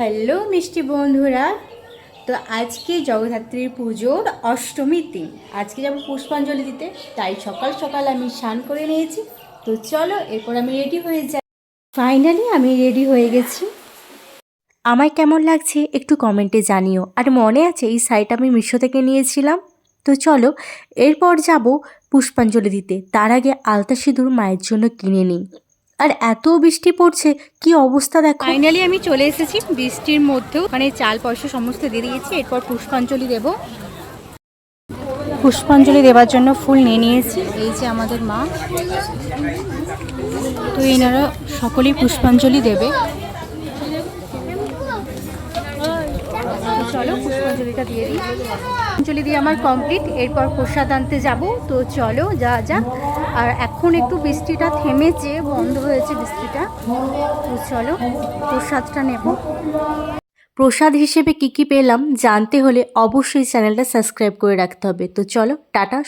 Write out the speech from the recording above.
Hello মিষ্টি বন্ধুরা। তো আজকে জগদ্ধাত্রীর পুজোর অষ্টমীর দিন। আজকে যাব পুষ্পাঞ্জলি দিতে, তাই সকাল সকাল আমি স্নান করে নিয়েছি। তো চলো এরপর আমি রেডি হয়ে যাই। ফাইনালি আমি রেডি হয়ে গেছি। আমায় কেমন লাগছে একটু কমেন্টে জানিও। আর মনে আছে এই শাড়িটা আমি মিশো থেকে নিয়েছিলাম। তো চলো এরপর যাব পুষ্পাঞ্জলি দিতে। তার আগে আলতা সিঁদুর মায়ের জন্য কিনে নিই। আর এত বৃষ্টি পড়ছে, কি অবস্থা দেখো। ফাইনালি আমি চলে এসেছি বৃষ্টির মধ্যেও, মানে চাল পয়সা সমস্ত দিয়ে দিয়েছি। এরপর পুষ্পাঞ্জলি দেব। পুষ্পাঞ্জলি দেওয়ার জন্য ফুল নিয়ে নিয়েছি। এই যে আমাদের মা, তো এনারা সকলেই পুষ্পাঞ্জলি দেবে। চলো পুষ্পাঞ্জলিটা দিয়ে দিই। পুষ্পাঞ্জলি দিয়ে আমার কমপ্লিট। এরপর প্রসাদ আনতে যাব। তো চলো যা যাক। আর এখন একটু বৃষ্টিটা থেমেছে, বন্ধ হয়েছে বৃষ্টিটা। তো চলো প্রসাদটা নেব। প্রসাদ হিসেবে কি কি পেলাম জানতে হলে অবশ্যই চ্যানেলটা সাবস্ক্রাইব করে রাখতে হবে। তো চলো টাটা।